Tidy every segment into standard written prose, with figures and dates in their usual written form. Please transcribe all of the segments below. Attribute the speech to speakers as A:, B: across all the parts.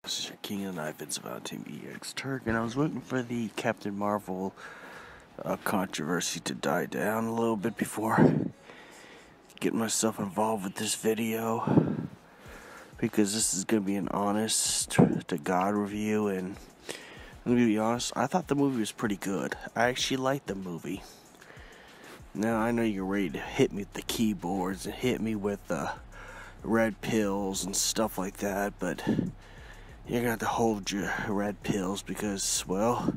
A: This is your King of the Knife, it's about Team EX Turk, and I was waiting for the Captain Marvel controversy to die down a little bit before getting myself involved with this video, because this is going to be an honest to God review, and let me be honest, I thought the movie was pretty good. I actually liked the movie. Now, I know you're ready to hit me with the keyboards and hit me with red pills and stuff like that, but you're gonna have to hold your red pills because, well,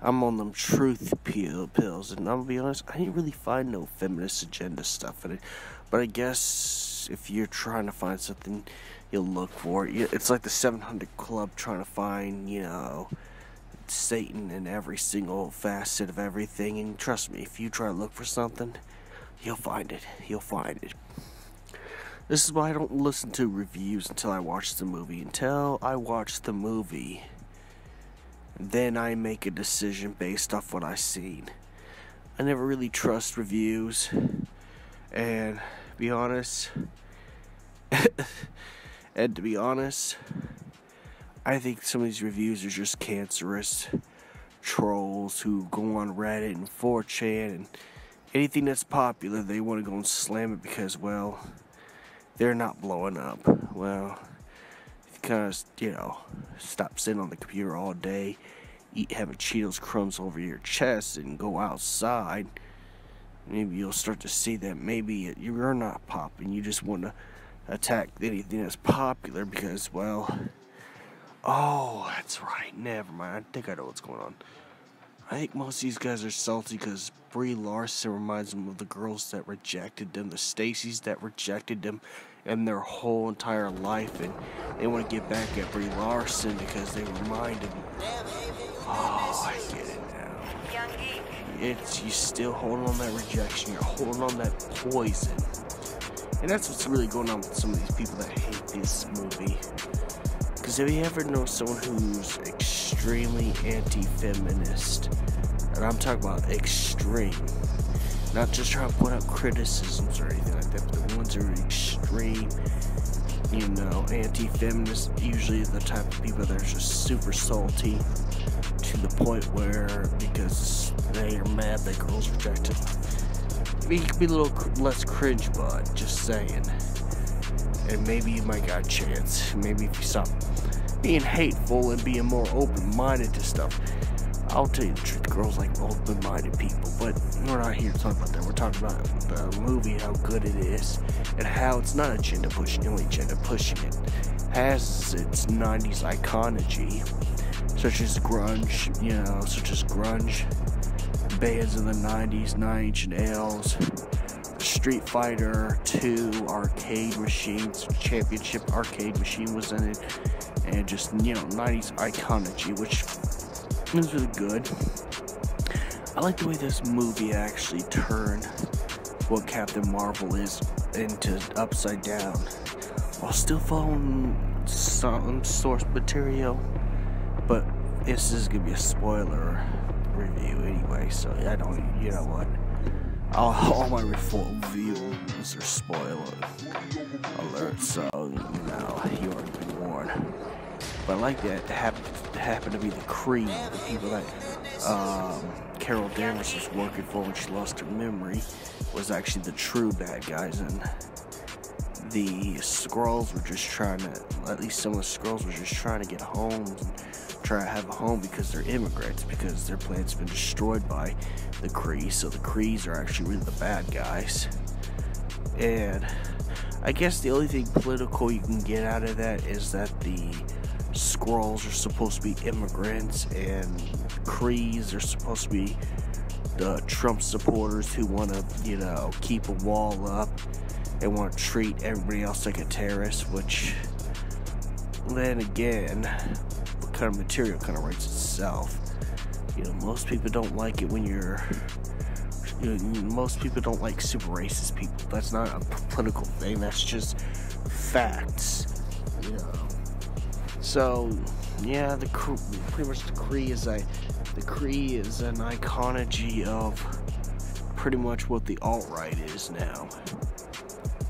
A: I'm on them truth pills, and I'm gonna be honest, I didn't really find no feminist agenda stuff in it, but I guess if you're trying to find something, you'll look for it. It's like the 700 Club trying to find, Satan in every single facet of everything, and trust me, if you try to look for something, you'll find it. This is why I don't listen to reviews until I watch the movie. Until I watch the movie, then I make a decision based off what I've seen. I never really trust reviews, and to be honest, I think some of these reviews are just cancerous trolls who go on Reddit and 4chan and anything that's popular, they want to go and slam it because, well, they're not blowing up. Well, if you kind of, stop sitting on the computer all day, having Cheetos crumbs over your chest and go outside, maybe you'll start to see that maybe you're not popping. You just want to attack anything that's popular because, well, oh, that's right. Never mind. I think I know what's going on. I think most of these guys are salty because Brie Larson reminds them of the girls that rejected them, the Stacys that rejected them in their whole entire life, and they want to get back at Brie Larson because they reminded them. Oh, I get it now. It's you still holding on that rejection. You're holding on that poison, and that's what's really going on with some of these people that hate this movie. Because if you ever know someone who's extremely anti-feminist, and I'm talking about extreme, not just trying to put out criticisms or anything like that, but the ones who are extreme, anti-feminist, usually the type of people that are just super salty to the point where, because they are mad that girls rejected them. You can be a little less cringe, but just saying. And maybe you might got a chance. Maybe if you stop being hateful and being more open-minded to stuff. I'll tell you the truth, girls like open-minded people, but we're not here to talk about that. We're talking about the movie, how good it is, and how it's not agenda pushing, the only agenda pushing it has its 90s iconology, such as grunge, bands of the 90s, 9 Inch Nails, Street Fighter 2 arcade machines, championship arcade machine was in it, and just, 90s iconology, which is really good. I like the way this movie actually turned what Captain Marvel is into upside down, while still following some source material, but this is going to be a spoiler review anyway, so I don't, all my reviews are spoiler alerts, so, you already been warned. But I like that it happened to be the Kree, the people that Carol Danvers was working for when she lost her memory, was actually the true bad guys, and the Skrulls were just trying to, at least some of the Skrulls were just trying to get home, and try to have a home because they're immigrants, because their planet's been destroyed by the Kree, so the Krees are actually really the bad guys. And I guess the only thing political you can get out of that is that the Skrulls are supposed to be immigrants, and Krees are supposed to be the Trump supporters who want to, keep a wall up and want to treat everybody else like a terrorist, which, then again, what kind of material kind of writes itself. Most people don't like it when most people don't like super racist people. That's not a political thing, that's just facts, So, yeah, pretty much the Kree is an iconology of pretty much what the alt-right is now.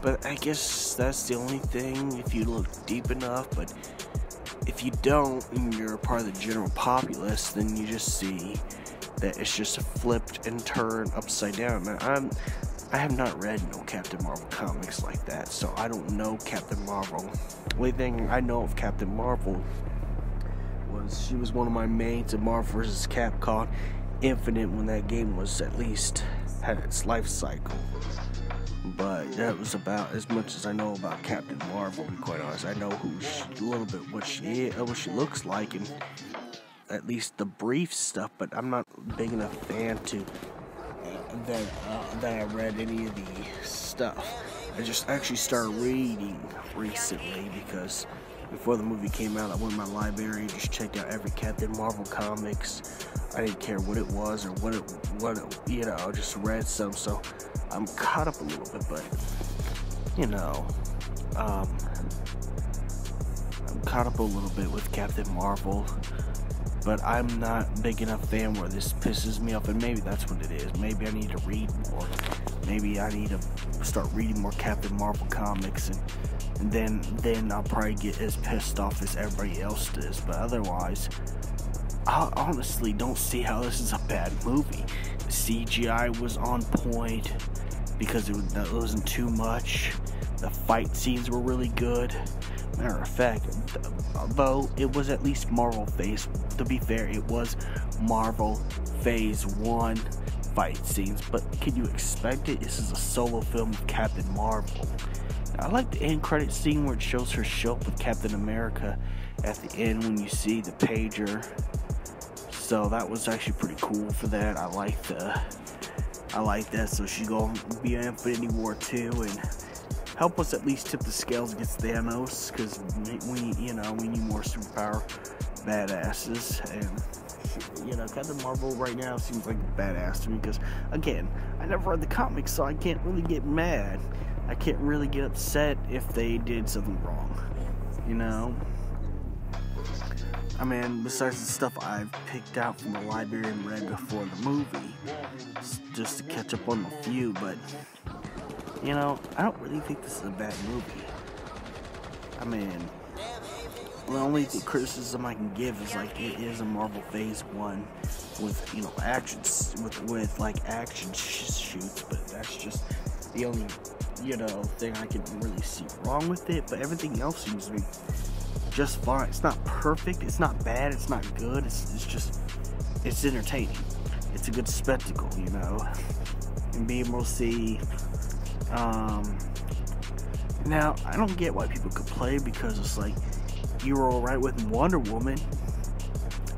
A: But I guess that's the only thing if you look deep enough, but if you don't, and you're part of the general populace, then you just see that it's just flipped and turned upside down. Man, I have not read no Captain Marvel comics like that, so I don't know Captain Marvel. The only thing I know of Captain Marvel was she was one of my mains in Marvel vs. Capcom Infinite when that game was at least had its life cycle. But that was about as much as I know about Captain Marvel, to be quite honest. I know a little bit what she looks like, and at least the brief stuff, but I'm not big enough fan to that I read any of the stuff. I just actually started reading recently because before the movie came out, I went to my library and just checked out every Captain Marvel comics. I didn't care what it was or what it you know, I just read some, so I'm caught up a little bit, but you know, I'm caught up a little bit with Captain Marvel. But I'm not big enough fan where this pisses me off, and maybe that's what it is. Maybe I need to read more. Maybe I need to start reading more Captain Marvel comics, and then I'll probably get as pissed off as everybody else does. But otherwise, I honestly don't see how this is a bad movie. The CGI was on point because it wasn't too much. The fight scenes were really good. Matter of fact, though it was at least Marvel Phase, to be fair, it was Marvel Phase 1 fight scenes, but can you expect it? This is a solo film of Captain Marvel. Now, I like the end credit scene where it shows her show up with Captain America at the end when you see the pager. So that was actually pretty cool for that. I like that. So she's gonna be in Infinity War 2 and help us at least tip the scales against Thanos, because we need more superpower badasses. And you know, Captain Marvel right now seems like a badass to me because, again, I never read the comics, so I can't really get mad. I can't really get upset if they did something wrong, you know. I mean, besides the stuff I've picked out from the library and read before the movie, just to catch up on a few, but you know, I don't really think this is a bad movie. I mean, the only criticism I can give is like it is a Marvel Phase 1 with, you know, actions with like action shoots, but that's just the only, you know, thing I can really see wrong with it. But everything else seems to be just fine. It's not perfect, it's not bad, it's not good. It's just entertaining. It's a good spectacle, you know, and being able to see. Now, I don't get why people complain, because it's like, you were alright with Wonder Woman.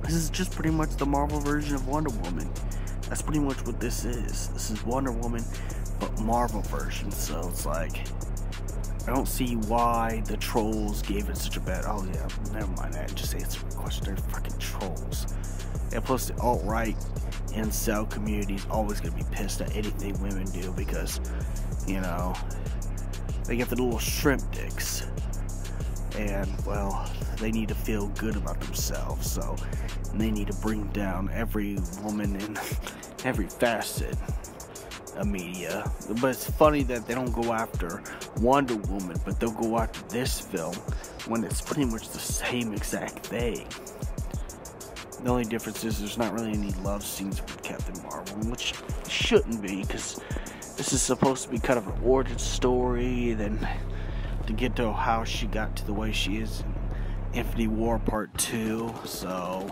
A: This is just pretty much the Marvel version of Wonder Woman. That's pretty much what this is. This is Wonder Woman, but Marvel version. So it's like, I don't see why the trolls gave it such a bad. Oh yeah, never mind that. Just answer the question. They're fucking trolls. And plus, the alt-right incel community is always gonna be pissed at anything women do, because, you know, they get the little shrimp dicks, and well, they need to feel good about themselves, so they need to bring down every woman in every facet of media. But it's funny that they don't go after Wonder Woman, but they'll go after this film when it's pretty much the same exact thing. The only difference is there's not really any love scenes with Captain Marvel, which shouldn't be, because this is supposed to be kind of an origin story, then to get to how she got to the way she is in Infinity War Part 2. So,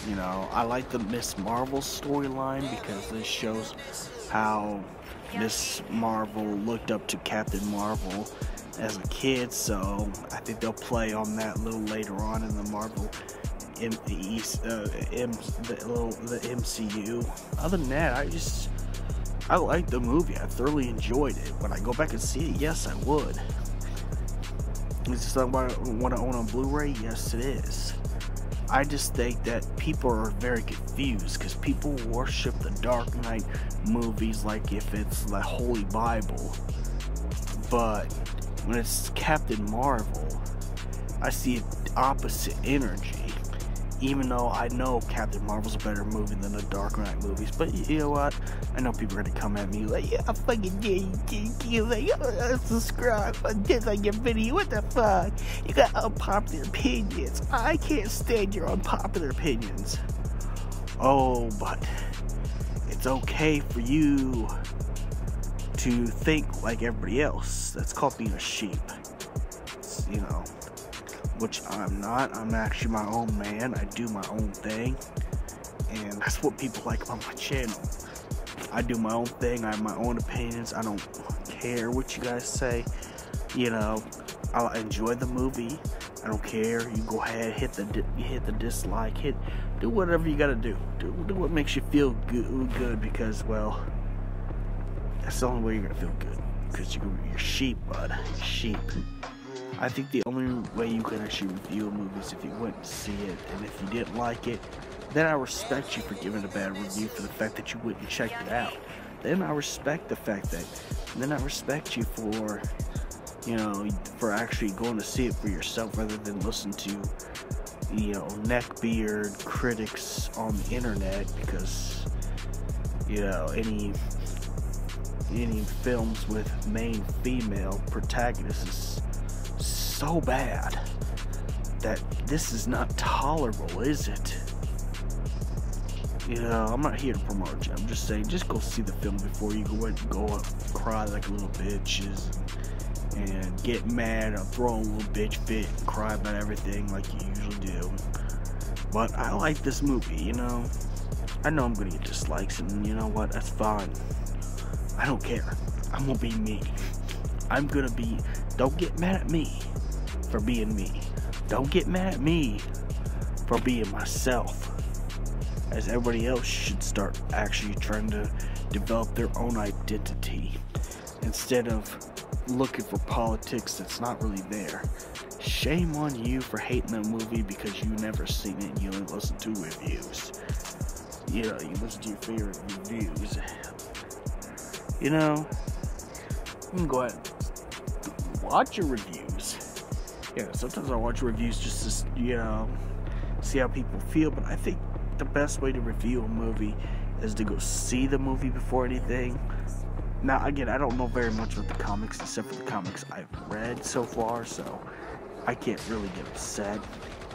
A: you know, I like the Miss Marvel storyline because this shows how Miss Marvel looked up to Captain Marvel as a kid. So I think they'll play on that a little later on in the Marvel the MCU. Other than that, I liked the movie. I thoroughly enjoyed it. Would I go back and see it? Yes, I would. Is this something I want to own on Blu-ray? Yes, it is. I just think that people are very confused because people worship the Dark Knight movies like if it's the Holy Bible. But when it's Captain Marvel, I see opposite energy. Even though I know Captain Marvel's a better movie than the Dark Knight movies, but you know what? I know people are gonna come at me like, yeah, fucking you like, subscribe, dislike your video, what the fuck? You got unpopular opinions. I can't stand your unpopular opinions. Oh, but it's okay for you to think like everybody else. That's called being a sheep. It's, you know, which I'm not. I'm actually my own man. I do my own thing, and that's what people like on my channel. I do my own thing. I have my own opinions. I don't care what you guys say. You know, I'll enjoy the movie. I don't care. You go ahead, hit the dislike, do whatever you gotta do. Do what makes you feel good, because, well, that's the only way you're gonna feel good. Because you're sheep, bud. You're sheep. I think the only way you can actually review a movie is if you went and see it, and if you didn't like it, then I respect you for giving a bad review for the fact that you went and checked it out. Then I respect the fact that, then I respect you for, you know, for actually going to see it for yourself rather than listen to, you know, neckbeard critics on the internet, because, you know, any films with main female protagonists is so bad that this is not tolerable, is it? You know, I'm not here to promote you. I'm just saying, just go see the film before you go up, cry like little bitches, and get mad or throw a little bitch fit and cry about everything like you usually do. But I like this movie, you know. I know I'm gonna get dislikes, and you know what? That's fine. I don't care. I'm gonna be me. Don't get mad at me for being me. Don't get mad at me for being myself. As everybody else should start actually trying to develop their own identity instead of looking for politics that's not really there. Shame on you for hating that movie because you never seen it and you only listen to reviews. You know, you listen to your favorite reviews. You know, you can go ahead and watch your reviews. Yeah, sometimes I watch reviews just to, you know, see how people feel, but I think the best way to review a movie is to go see the movie before anything. Now, again, I don't know very much about the comics except for the comics I've read so far, so I can't really get upset.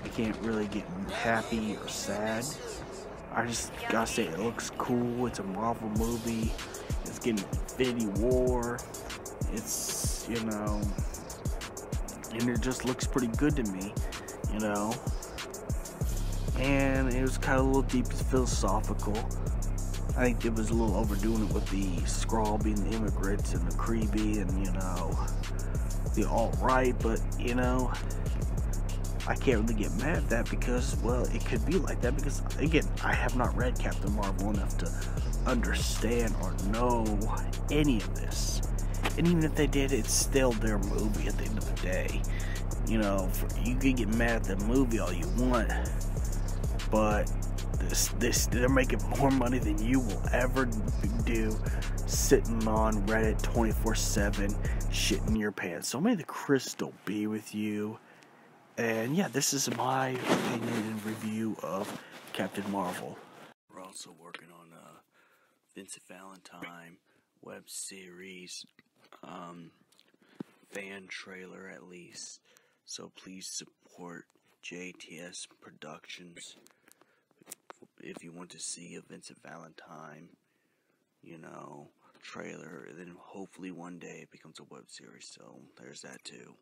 A: I can't really get happy or sad. I just gotta say, it looks cool. It's a Marvel movie. It's getting Infinity War. It's, you know, and it just looks pretty good to me, you know. And it was kind of a little deep, philosophical. I think it was a little overdoing it with the Skrull being the immigrants and the Creepy and, you know, the alt-right, but, you know, I can't really get mad at that because, well, it could be like that because, again, I have not read Captain Marvel enough to understand or know any of this. And even if they did, it's still their movie at the end of the day. You know, you can get mad at the movie all you want, but they're making more money than you will ever do sitting on Reddit 24/7 shitting your pants. So may the crystal be with you. And yeah, this is my opinion and review of Captain Marvel. We're also working on a Vincent Valentine web series, fan trailer at least. So please support JTS Productions if you want to see a Vincent Valentine, you know, trailer. And then hopefully one day it becomes a web series. So there's that too.